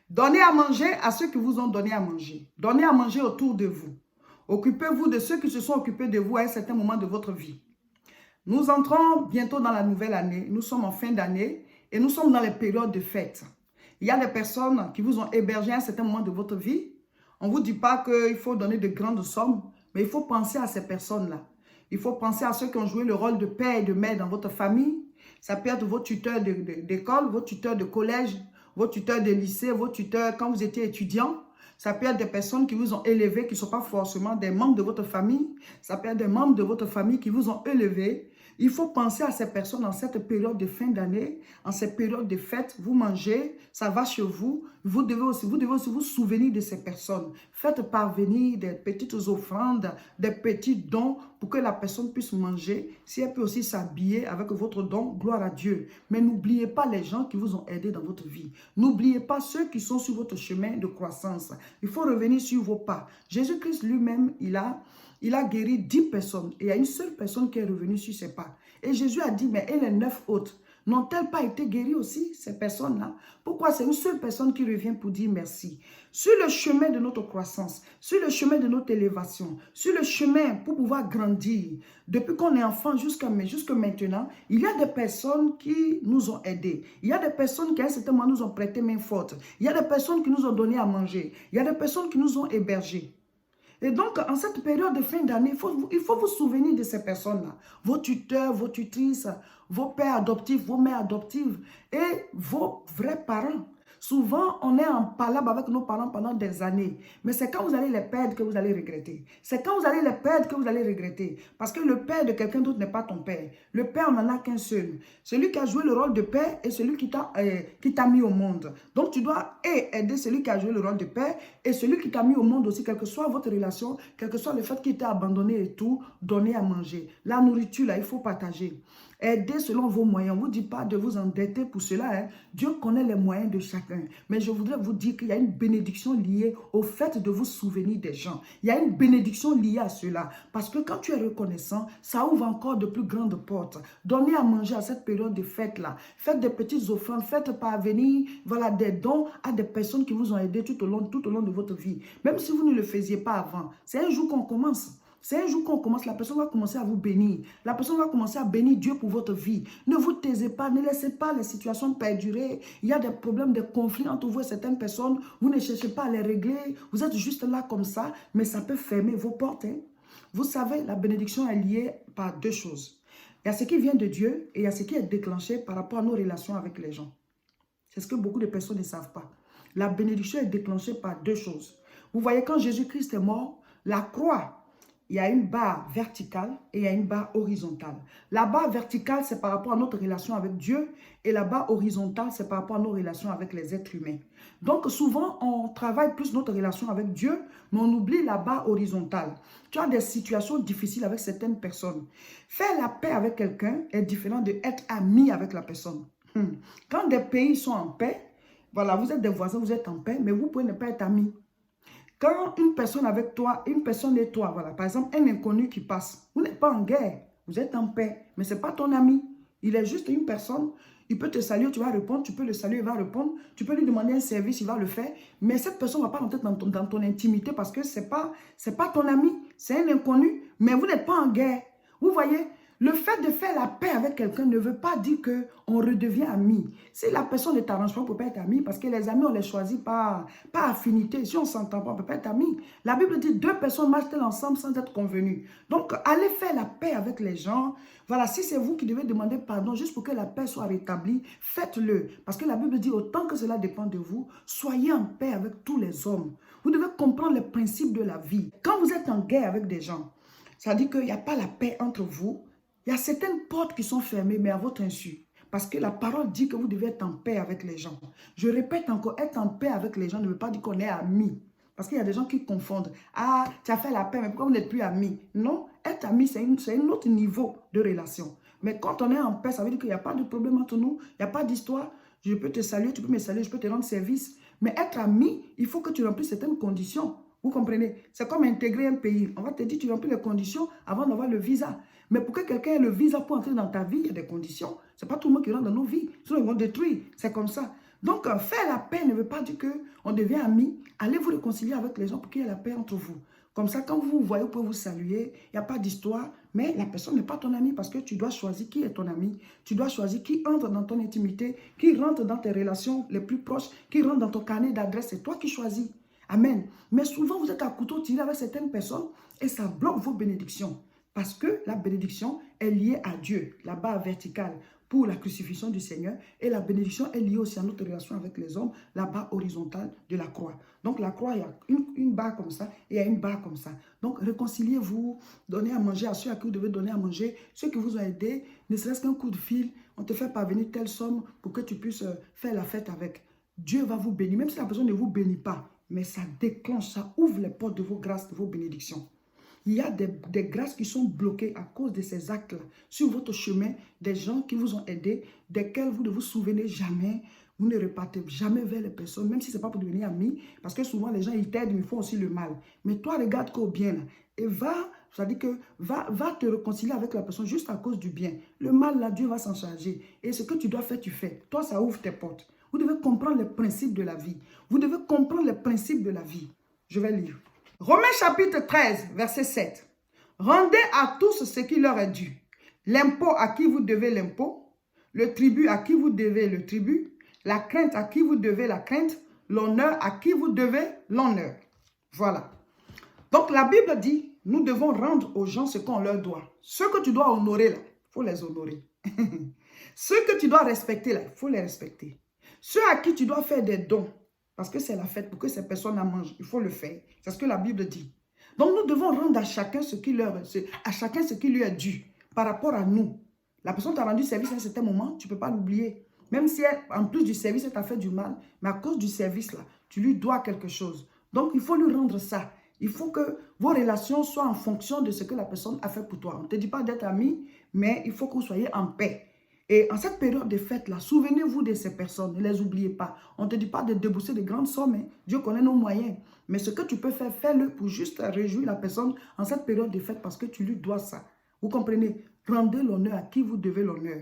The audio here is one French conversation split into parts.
Donnez à manger à ceux qui vous ont donné à manger. Donnez à manger autour de vous. Occupez-vous de ceux qui se sont occupés de vous à un certain moment de votre vie. Nous entrons bientôt dans la nouvelle année. Nous sommes en fin d'année et nous sommes dans les périodes de fête. Il y a des personnes qui vous ont hébergé à un certain moment de votre vie. On ne vous dit pas qu'il faut donner de grandes sommes, mais il faut penser à ces personnes-là. Il faut penser à ceux qui ont joué le rôle de père et de mère dans votre famille. Ça peut être vos tuteurs d'école, vos tuteurs de collège, vos tuteurs de lycée, vos tuteurs quand vous étiez étudiant. Ça peut être des personnes qui vous ont élevé, qui ne sont pas forcément des membres de votre famille. Ça peut être des membres de votre famille qui vous ont élevé. Il faut penser à ces personnes en cette période de fin d'année, en cette période de fête. Vous mangez, ça va chez vous. Vous devez aussi vous souvenir de ces personnes. Faites parvenir des petites offrandes, des petits dons pour que la personne puisse manger. Si elle peut aussi s'habiller avec votre don, gloire à Dieu. Mais n'oubliez pas les gens qui vous ont aidé dans votre vie. N'oubliez pas ceux qui sont sur votre chemin de croissance. Il faut revenir sur vos pas. Jésus-Christ lui-même, il a guéri 10 personnes et il y a une seule personne qui est revenue sur ses pas. Et Jésus a dit, mais et les 9 autres, n'ont-elles pas été guéries aussi, ces personnes-là? Pourquoi c'est une seule personne qui revient pour dire merci? Sur le chemin de notre croissance, sur le chemin de notre élévation, sur le chemin pour pouvoir grandir, depuis qu'on est enfant jusqu'à maintenant, il y a des personnes qui nous ont aidés. Il y a des personnes qui à un certain moment nous ont prêté main forte. Il y a des personnes qui nous ont donné à manger. Il y a des personnes qui nous ont hébergés. Et donc, en cette période de fin d'année, il faut vous souvenir de ces personnes-là. Vos tuteurs, vos tutrices, vos pères adoptifs, vos mères adoptives et vos vrais parents. Souvent, on est en palabre avec nos parents pendant des années. Mais c'est quand vous allez les perdre que vous allez regretter. C'est quand vous allez les perdre que vous allez regretter. Parce que le père de quelqu'un d'autre n'est pas ton père. Le père, on n'en a qu'un seul. Celui qui a joué le rôle de père et celui qui t'a mis au monde. Donc, tu dois aider celui qui a joué le rôle de père et celui qui t'a mis au monde aussi, quelle que soit votre relation, quel que soit le fait qu'il t'a abandonné et tout, donner à manger. La nourriture, là, il faut partager. Aidez selon vos moyens. On ne vous dit pas de vous endetter pour cela. Hein. Dieu connaît les moyens de chacun. Mais je voudrais vous dire qu'il y a une bénédiction liée au fait de vous souvenir des gens. Il y a une bénédiction liée à cela. Parce que quand tu es reconnaissant, ça ouvre encore de plus grandes portes. Donnez à manger à cette période de fête-là. Faites des petites offrandes. Faites parvenir des dons à des personnes qui vous ont aidé tout au long de votre vie. Même si vous ne le faisiez pas avant. C'est un jour qu'on commence. C'est un jour qu'on commence, la personne va commencer à vous bénir. La personne va commencer à bénir Dieu pour votre vie. Ne vous taisez pas, ne laissez pas les situations perdurer. Il y a des problèmes, des conflits entre vous et certaines personnes. Vous ne cherchez pas à les régler. Vous êtes juste là comme ça, mais ça peut fermer vos portes. Hein. Vous savez, la bénédiction est liée par deux choses. Il y a ce qui vient de Dieu et il y a ce qui est déclenché par rapport à nos relations avec les gens. C'est ce que beaucoup de personnes ne savent pas. La bénédiction est déclenchée par deux choses. Vous voyez, quand Jésus-Christ est mort, la croix, il y a une barre verticale et il y a une barre horizontale. La barre verticale, c'est par rapport à notre relation avec Dieu et la barre horizontale, c'est par rapport à nos relations avec les êtres humains. Donc, souvent, on travaille plus notre relation avec Dieu, mais on oublie la barre horizontale. Tu as des situations difficiles avec certaines personnes. Faire la paix avec quelqu'un est différent d'être ami avec la personne. Quand des pays sont en paix, voilà, vous êtes des voisins, vous êtes en paix, mais vous pouvez ne pas être amis. Quand une personne avec toi, une personne et toi, voilà, par exemple, un inconnu qui passe, vous n'êtes pas en guerre, vous êtes en paix, mais ce n'est pas ton ami. Il est juste une personne, il peut te saluer, tu vas répondre, tu peux le saluer, il va répondre, tu peux lui demander un service, il va le faire, mais cette personne ne va pas rentrer dans ton intimité parce que ce n'est pas ton ami, c'est un inconnu, mais vous n'êtes pas en guerre. Vous voyez, le fait de faire la paix avec quelqu'un ne veut pas dire qu'on redevient ami. Si la personne ne t'arrange pas, on ne peut pas être ami parce que les amis, on les choisit par affinité. Si on ne s'entend pas, on ne peut pas être ami. La Bible dit 2 personnes marchent-elles ensemble sans être convenues. Donc, allez faire la paix avec les gens. Voilà, si c'est vous qui devez demander pardon juste pour que la paix soit rétablie, faites-le. Parce que la Bible dit autant que cela dépend de vous, soyez en paix avec tous les hommes. Vous devez comprendre les principes de la vie. Quand vous êtes en guerre avec des gens, ça dit qu'il n'y a pas la paix entre vous. Il y a certaines portes qui sont fermées, mais à votre insu. Parce que la parole dit que vous devez être en paix avec les gens. Je répète encore, être en paix avec les gens ne veut pas dire qu'on est amis. Parce qu'il y a des gens qui confondent. Ah, tu as fait la paix, mais pourquoi vous n'êtes plus amis? Non, être ami, c'est un autre niveau de relation. Mais quand on est en paix, ça veut dire qu'il n'y a pas de problème entre nous. Il n'y a pas d'histoire. Je peux te saluer, tu peux me saluer, je peux te rendre service. Mais être ami, il faut que tu remplisses certaines conditions. Vous comprenez? C'est comme intégrer un pays. On va te dire, tu remplis les conditions avant d'avoir le visa. Mais pour que quelqu'un ait le visa pour entrer dans ta vie, il y a des conditions. Ce n'est pas tout le monde qui rentre dans nos vies. Sinon, ils vont détruire. C'est comme ça. Donc, faire la paix ne veut pas dire qu'on devient amis. Allez vous réconcilier avec les gens pour qu'il y ait la paix entre vous. Comme ça, quand vous vous voyez, vous pouvez vous saluer. Il n'y a pas d'histoire. Mais la personne n'est pas ton ami parce que tu dois choisir qui est ton ami. Tu dois choisir qui entre dans ton intimité, qui rentre dans tes relations les plus proches, qui rentre dans ton carnet d'adresse. C'est toi qui choisis. Amen. Mais souvent, vous êtes à couteau tiré avec certaines personnes et ça bloque vos bénédictions. Parce que la bénédiction est liée à Dieu, la barre verticale pour la crucifixion du Seigneur. Et la bénédiction est liée aussi à notre relation avec les hommes, la barre horizontale de la croix. Donc la croix, il y a une barre comme ça et il y a une barre comme ça. Donc réconciliez-vous, donnez à manger à ceux à qui vous devez donner à manger. Ceux qui vous ont aidé, ne serait-ce qu'un coup de fil, on te fait parvenir telle somme pour que tu puisses faire la fête avec. Dieu va vous bénir, même si la personne ne vous bénit pas. Mais ça déclenche, ça ouvre les portes de vos grâces, de vos bénédictions. Il y a des grâces qui sont bloquées à cause de ces actes-là. Sur votre chemin, des gens qui vous ont aidé, desquels vous ne vous souvenez jamais, vous ne repartez jamais vers les personnes, même si ce n'est pas pour devenir amis, parce que souvent les gens, ils t'aident, mais ils font aussi le mal. Mais toi, regarde qu'au bien, là, et va te réconcilier avec la personne juste à cause du bien. Le mal, là, Dieu va s'en charger. Et ce que tu dois faire, tu fais. Toi, ça ouvre tes portes. Vous devez comprendre les principes de la vie. Vous devez comprendre les principes de la vie. Je vais lire. Romains chapitre 13, verset 7. Rendez à tous ce qui leur est dû. L'impôt à qui vous devez l'impôt, le tribut à qui vous devez le tribut, la crainte à qui vous devez la crainte, l'honneur à qui vous devez l'honneur. Voilà. Donc la Bible dit, nous devons rendre aux gens ce qu'on leur doit. Ceux que tu dois honorer là, il faut les honorer. Ceux que tu dois respecter là, il faut les respecter. Ceux à qui tu dois faire des dons, parce que c'est la fête pour que ces personnes en mangent. Il faut le faire. C'est ce que la Bible dit. Donc nous devons rendre à chacun ce qui lui est dû par rapport à nous. La personne t'a rendu service à un certain moment, tu ne peux pas l'oublier. Même si en plus du service, elle t'a fait du mal, mais à cause du service là, tu lui dois quelque chose. Donc il faut lui rendre ça. Il faut que vos relations soient en fonction de ce que la personne a fait pour toi. On ne te dit pas d'être ami, mais il faut que vous soyez en paix. Et en cette période de fête-là, souvenez-vous de ces personnes, ne les oubliez pas. On ne te dit pas de débourser de grandes sommes, hein. Dieu connaît nos moyens. Mais ce que tu peux faire, fais-le pour juste réjouir la personne en cette période de fête parce que tu lui dois ça. Vous comprenez? Rendez l'honneur à qui vous devez l'honneur.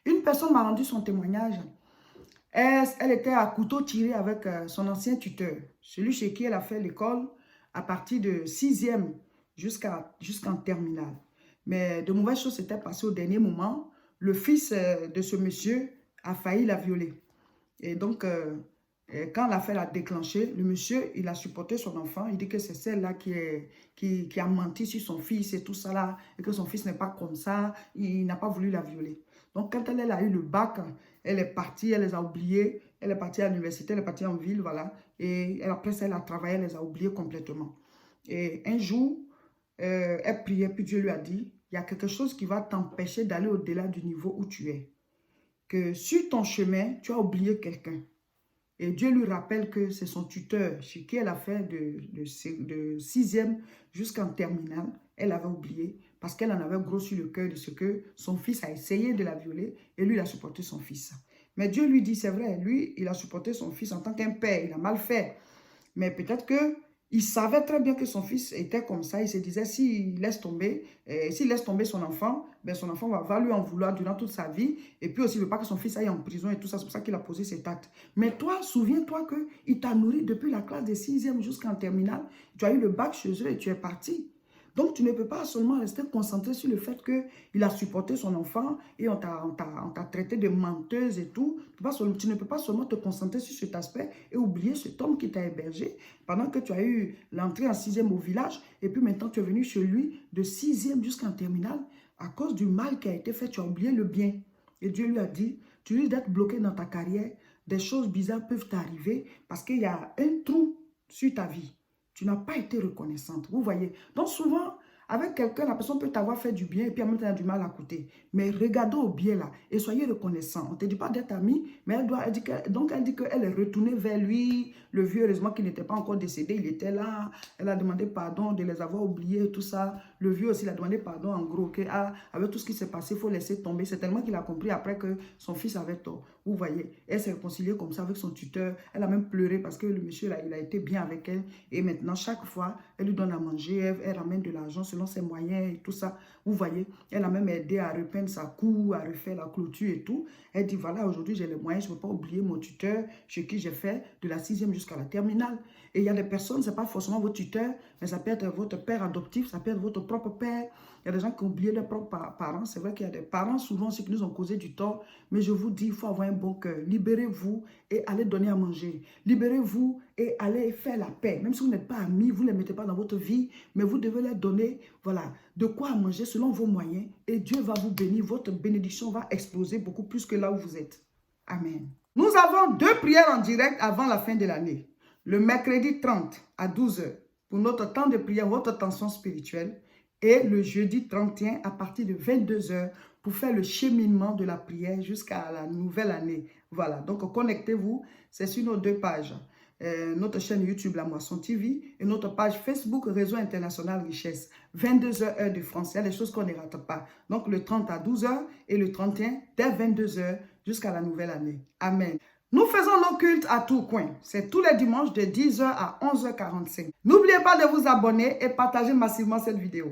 Une personne m'a rendu son témoignage. Elle était à couteau tiré avec son ancien tuteur, celui chez qui elle a fait l'école à partir de 6e jusqu'en terminale. Mais de mauvaises choses s'étaient passées au dernier moment. Le fils de ce monsieur a failli la violer. Et donc, quand l'affaire a déclenché, le monsieur, il a supporté son enfant. Il dit que c'est celle-là qui a menti sur son fils et tout ça là. Et que son fils n'est pas comme ça. Il n'a pas voulu la violer. Donc, quand elle a eu le bac, elle est partie, elle les a oubliés. Elle est partie à l'université, elle est partie en ville, voilà. Et après ça, elle a travaillé, elle les a oubliés complètement. Et un jour, elle priait, puis Dieu lui a dit, il y a quelque chose qui va t'empêcher d'aller au-delà du niveau où tu es. Que sur ton chemin, tu as oublié quelqu'un. Et Dieu lui rappelle que c'est son tuteur, chez qui elle a fait de 6e jusqu'en terminale. Elle avait oublié parce qu'elle en avait gros sur le cœur de ce que son fils a essayé de la violer et lui, il a supporté son fils. Mais Dieu lui dit, c'est vrai, lui, il a supporté son fils en tant qu'un père, il a mal fait. Mais peut-être que il savait très bien que son fils était comme ça. Il se disait, s'il laisse tomber son enfant, ben son enfant va lui en vouloir durant toute sa vie. Et puis aussi, il ne veut pas que son fils aille en prison et tout ça. C'est pour ça qu'il a posé cet acte. Mais toi, souviens-toi qu'il t'a nourri depuis la classe de 6e jusqu'en terminale. Tu as eu le bac chez eux et tu es parti. Donc, tu ne peux pas seulement rester concentré sur le fait qu'il a supporté son enfant et on t'a traité de menteuse et tout. Tu ne peux pas seulement te concentrer sur cet aspect et oublier cet homme qui t'a hébergé pendant que tu as eu l'entrée en 6e au village et puis maintenant tu es venu chez lui de 6e jusqu'en terminale. À cause du mal qui a été fait, tu as oublié le bien. Et Dieu lui a dit, tu risques d'être bloqué dans ta carrière. Des choses bizarres peuvent t'arriver parce qu'il y a un trou sur ta vie. Tu n'as pas été reconnaissante. Vous voyez. Donc souvent, avec quelqu'un, la personne peut t'avoir fait du bien et puis en même temps, elle a du mal à coûter. Mais regardez au bien là et soyez reconnaissant. On ne te dit pas d'être ami, mais elle dit qu'elle est retournée vers lui. Le vieux, heureusement qu'il n'était pas encore décédé, il était là. Elle a demandé pardon de les avoir oubliés, tout ça. Le vieux aussi, il a demandé pardon en gros. Avec tout ce qui s'est passé, il faut laisser tomber. C'est tellement qu'il a compris après que son fils avait tort. Vous voyez, elle s'est réconciliée comme ça avec son tuteur. Elle a même pleuré parce que le monsieur, là, il a été bien avec elle. Et maintenant, chaque fois, elle lui donne à manger, elle ramène de l'argent selon ses moyens et tout ça. Vous voyez, elle a même aidé à repeindre sa cour, à refaire la clôture et tout. Elle dit, voilà, aujourd'hui, j'ai les moyens, je ne peux pas oublier mon tuteur chez qui j'ai fait de la 6e jusqu'à la terminale. Et il y a des personnes, ce n'est pas forcément votre tuteur, mais ça peut être votre père adoptif, ça peut être votre propre père. Il y a des gens qui ont oublié leurs propres parents. C'est vrai qu'il y a des parents souvent aussi qui nous ont causé du tort. Mais je vous dis, il faut avoir un bon cœur. Libérez-vous et allez donner à manger. Libérez-vous et allez faire la paix. Même si vous n'êtes pas amis, vous ne les mettez pas dans votre vie, mais vous devez leur donner, voilà, de quoi manger selon vos moyens. Et Dieu va vous bénir. Votre bénédiction va exploser beaucoup plus que là où vous êtes. Amen. Nous avons 2 prières en direct avant la fin de l'année. Le mercredi 30 à 12 h pour notre temps de prière, votre tension spirituelle. Et le jeudi 31 à partir de 22 h pour faire le cheminement de la prière jusqu'à la nouvelle année. Voilà, donc connectez-vous, c'est sur nos 2 pages. Notre chaîne YouTube La Moisson TV et notre page Facebook Réseau International Richesse. 22 h heure de France, il y a des choses qu'on ne rate pas. Donc le 30 à 12 h et le 31 dès 22 h jusqu'à la nouvelle année. Amen. Nous faisons nos cultes à tout coin. C'est tous les dimanches de 10 h à 11 h 45. N'oubliez pas de vous abonner et partager massivement cette vidéo.